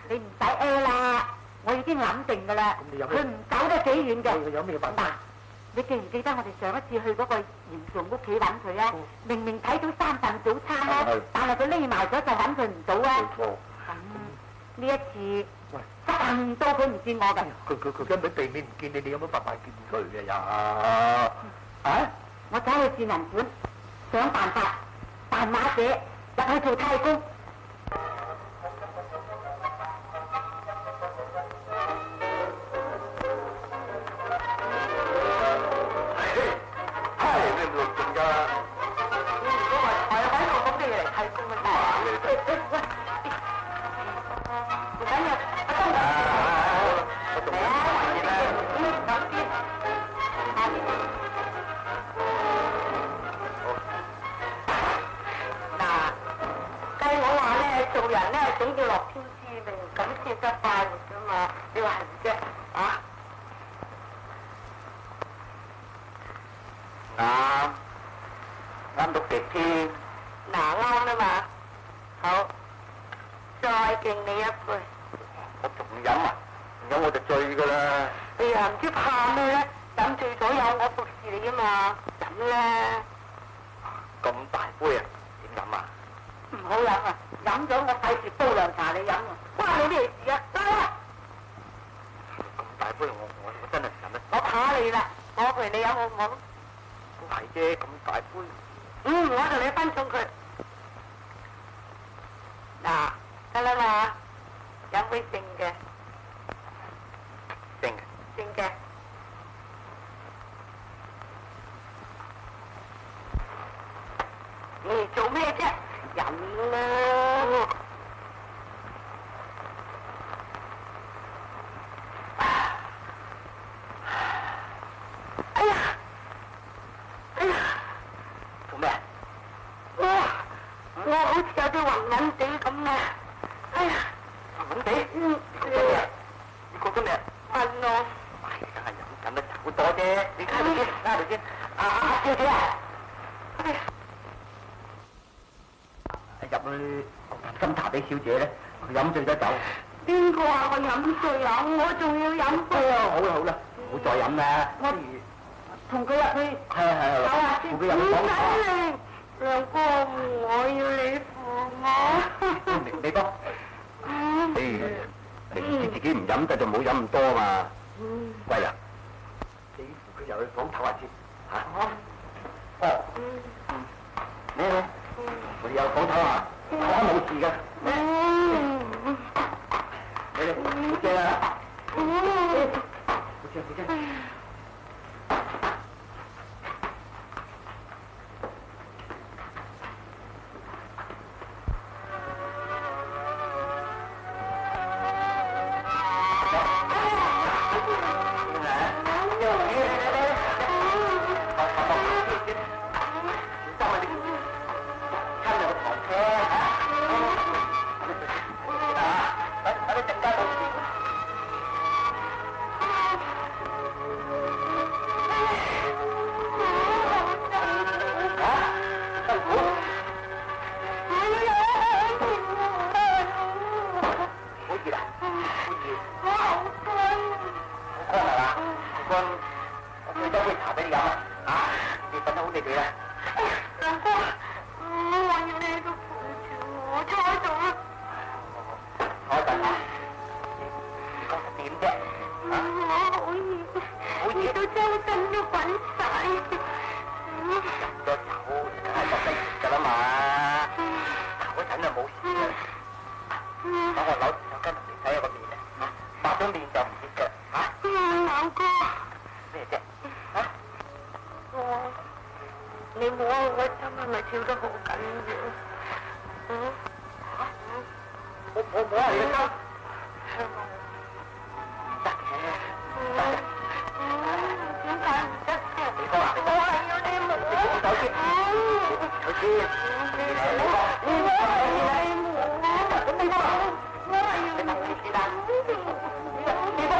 你唔使哀啦，我已經諗定㗎啦。佢唔走得幾遠嘅。有咩辦法？你記唔記得我哋上一次去嗰個嚴重屋企揾佢啊？明明睇到3份早餐啦，但係佢匿埋咗就揾佢唔到啊！冇錯。呢一次，實到佢唔見我㗎。佢根本地面唔見你，你有乜辦法見佢嘅呀？啊！我走去智能館，想辦法扮馬姐入去做太公。係你唔落靜㗎？如果係揾我咁嘅嘢嚟太公嘅話，做人咧總要樂天知命，咁先得快活噶嘛？你話係唔啫？啊？啱到極添。嗱啱啦嘛。好，再敬你一杯。我仲飲啊？唔飲我就醉噶啦。哎呀，唔知怕咩咧？飲醉咗有我服侍你啊嘛。飲啦。咁大杯啊？點飲啊？唔好飲啊！飲咗我費事煲涼茶你飲啊！關你咩事啊？得啦！咁大杯我真係唔飲得。我怕你啦，我陪你飲好唔好？都係啫，咁大杯。我同你分送佢。嗱，得啦嘛，飲杯正嘅。正嘅。正嘅。你做咩啫？飲啦！哎呀！做咩？我好似有啲暈暈地咁啊！哎呀！暈暈地？你覺得咩？暈咯！唉，梗係飲緊得好多啫！你睇住先，睇住先。小姐啊！入去斟茶俾小姐咧，佢飲醉咗酒。邊個話我飲醉啊？我仲要飲杯啊！好啦好啦，唔好再飲啦。我同佢入去。係。好啊，同佢入去講。唔使你，梁哥，我要你扶我。你哥。明知自己唔飲得就冇飲咁多嘛。貴人，你扶佢入去房唞下先嚇。哦。你。我哋有房唞下，我冇事㗎。你好正啊！好正。冇事嘅。等我扭住手巾同你睇下個面咧，抹咗面就唔跌嘅。兩哥，咩啫？你摸我個心係咪跳得好緊要？我摸下你個心。得嘅，點解唔得啫？你哥啊，我係要你摸。手先，手先。你哥，我係要你摸。你哥，我係要你等我先啦。你哥，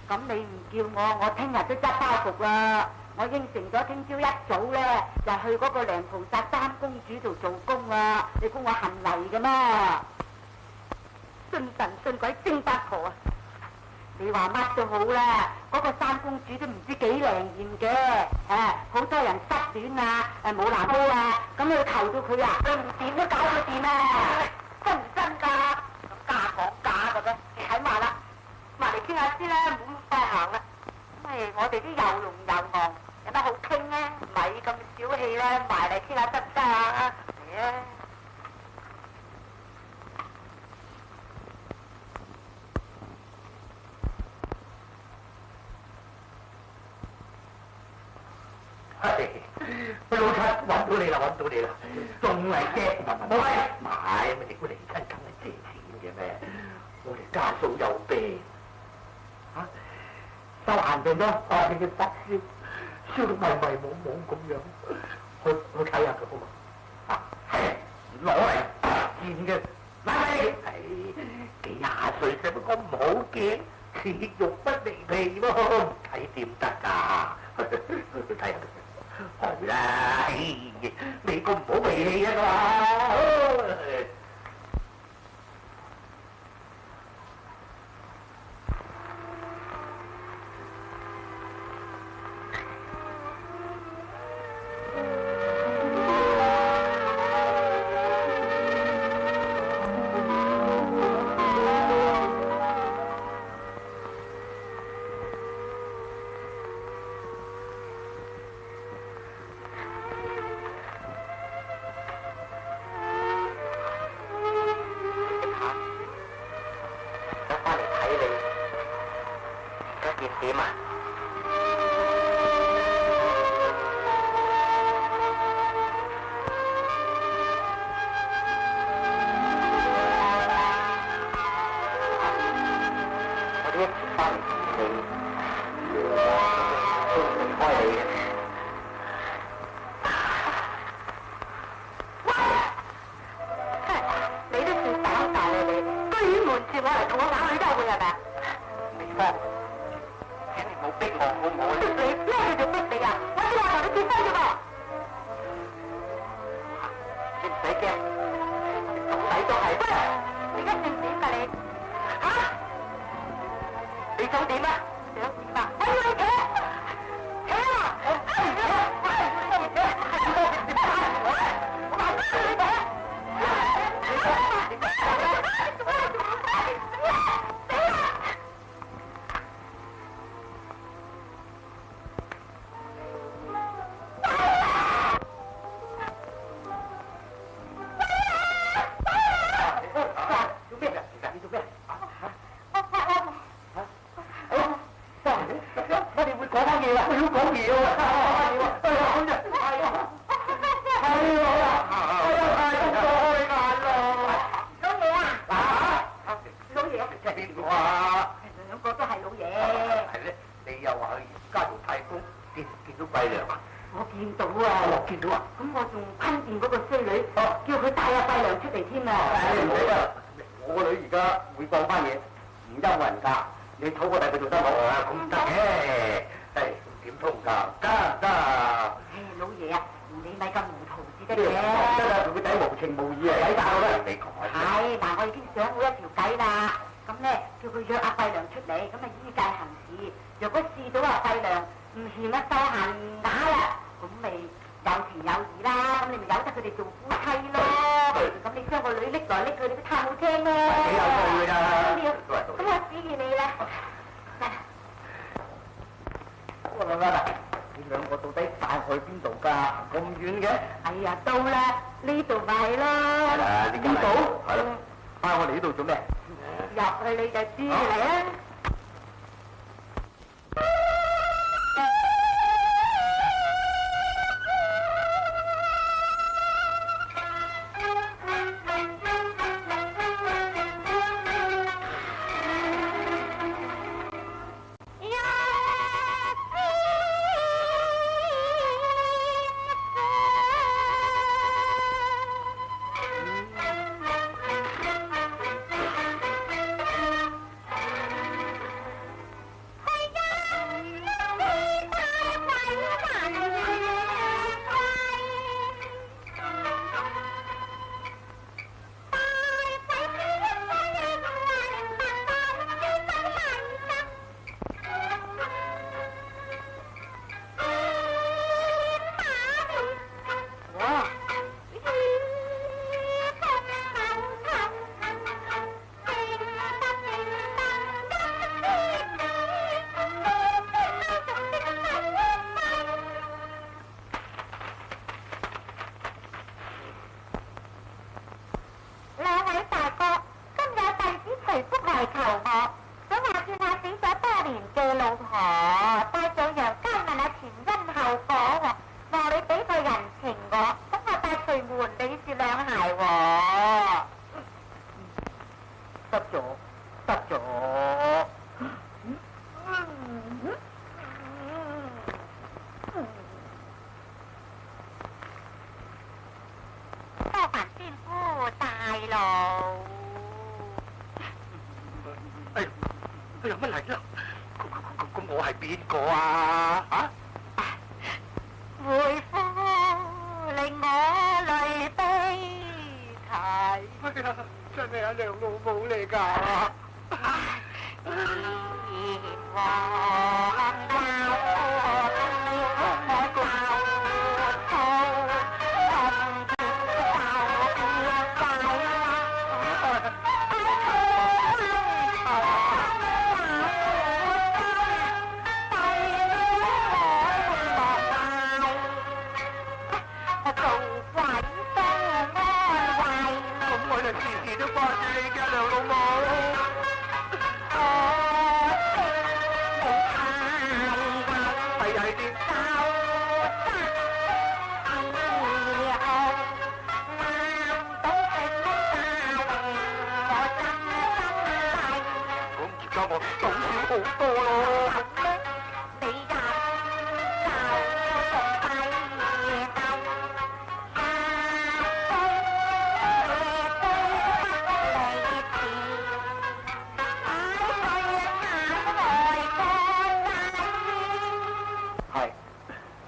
咁啦，你我聽日都執包袱啦！我應承咗聽朝一早咧，就去嗰個梁菩薩三公主度做工啊！你估我恨嚟嘅咩？信神信鬼精八婆啊！你話乜都好啦，嗰個三公主都唔知幾靈驗嘅，好多人失戀啊，冇男煲啊，咁你求到佢啊，佢唔掂都搞到掂啊！真唔真㗎？咁假講假嘅啫，你睇埋啦，埋嚟傾下先啦，唔好咁快行啦。我哋都又聾又戇，有乜好傾咧？咪咁小氣啦，埋嚟傾下得唔得啊？嚟啊！老七揾到你啦，仲嚟借？唔係，咪你估嚟親梗係借錢嘅咩？我哋家嫂有病。收閒病咯，你嘅發燒，燒到迷迷惘惘咁樣，去睇下佢好嘛？攞嚟賤嘅，買嚟，幾廿歲使乜咁唔好嘅？切肉不離皮喎，睇點得㗎？去睇下佢，係啦，你咁唔好脾氣啊嘛！點啊？我呢一次翻嚟見你，都唔離開你嘅。你都算膽大啊你！居然瞞住我嚟同我玩女幽會係咪啊？美芳，請你唔好逼我好唔好啊？逼你咩叫做逼你啊？我只話同你結婚啫噃。你唔使驚，到底都係。喂，你而家想點㗎你？嚇？你想點啊？想點啊？我要你扯！扯啊！啊！我見到啊！咁我仲坤掂嗰個衰女，叫佢帶阿費良出嚟添啊！你唔使啦，我個女而家會講翻嘢，唔憂人㗎。你討個第佢做得好啊！咁得嘅，點通㗎？得。老爺啊，你咪咁糊塗至得嘅。得啦，佢個仔無情無義啊，抵打我啦！你講係，嗱，我已經想好一條計啦。咁咧，叫佢約阿費良出嚟，咁啊依計行事。若果試到阿費良唔嫌阿秀嫻打啦，咁咪有情有義啦。咁你咪由得佢哋做夫妻咯。咁你將個女拎來拎去，你都太好聽啦。幾有趣㗎！咁我指意你啦。喂，你兩個到底帶去邊度㗎？咁遠嘅？哎呀，到啦，呢度咪係咯。係啦，呢度係咯。翻我哋呢度做咩？入去你就知嚟啊！乜嚟啦？咁我係邊個啊？妹夫令我淚悲啼。真係阿娘老母嚟㗎。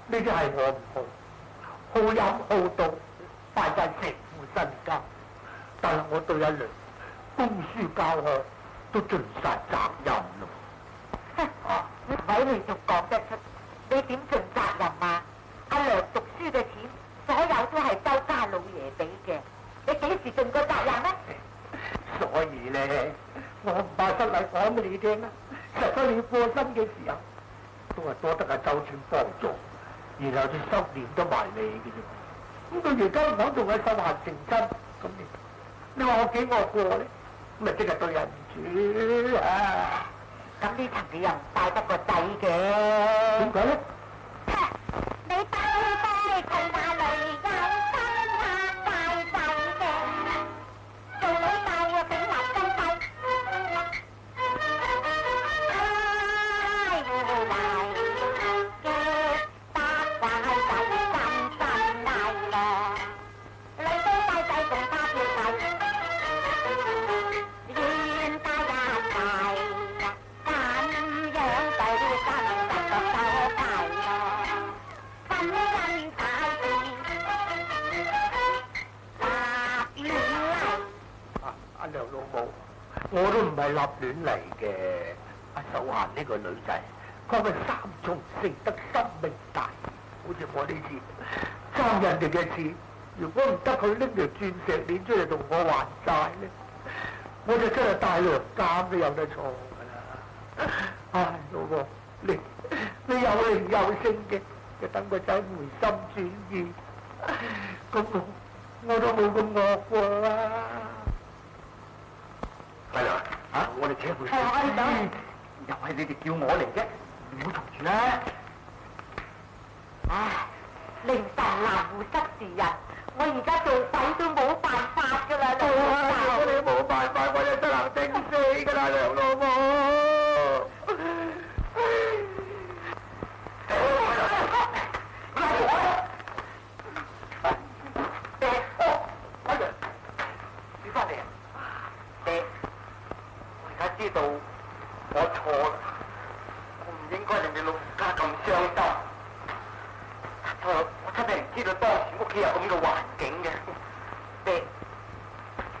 呢啲係我唔好，好飲好賭，敗晒成副身家。但係我對阿娘供書教學都盡晒責任咯。睇你仲講得出，你點盡責任啊？阿娘讀書嘅錢，所有都係周家老爺俾嘅，你幾時盡過責任呢？所以咧，我唔怕失禮講俾你聽啦。實在你過身嘅時候，都係多得阿周全幫助。然後就收斂咗埋你嘅啫。咁佢而家唔肯同佢秀嫻成親，咁你話我幾惡過咧？咪即係對人唔住啊！咁呢層你又唔帶得個仔嘅？點解咧？你帶佢那裏有心下大仔嘅，做女婿啊俾埋身世。唉，無賴嘅。我都唔係立亂嚟嘅。阿秀嫻呢個女仔，佢係三從四德，心命大。好似我呢次爭人哋嘅錢，如果唔得佢拎條鑽石鏈出嚟同我還債咧，我就真係大良監都有得錯噶啦。唉，老婆，你有靈有性嘅，就等個仔回心轉意。咁我都冇咁惡過啦。細良啊，我哋請回。係我哋等。又係你哋叫我嚟啫，唔好嘈住啦。唉，凌晨難護失時人，我而家做鬼都冇辦法噶啦，梁老母。我哋冇辦法，我哋真係頂死噶啦，梁老母。你翻嚟啊？爹，我而家知道我錯啦，我唔應該令你老人家咁傷心。我真係唔知道當時屋企有咁嘅環境嘅。爹，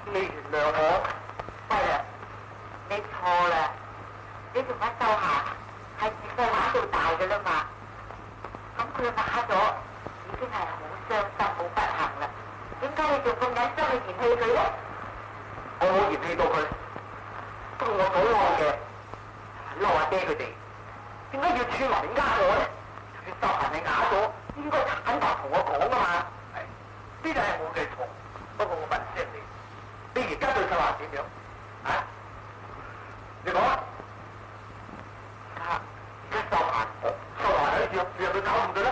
你原諒我。喂啦，你錯啦，你同阿秀霞係自細玩到大嘅啦嘛。咁佢打咗，已經係好傷心、好不幸啦。點解你仲咁忍心去嫌棄佢咧？我冇嫌棄到佢，不過我所嬲嘅嬲阿爹佢哋，點解要串埋嚟呃我咧？佢秀嫻係啞咗，應該坦白同我講噶嘛。係，呢就係我嘅錯。不過我問聲你而家對秀嫻點樣？啊？你講啊！而家秀嫻喺度，讓佢搞唔到啦。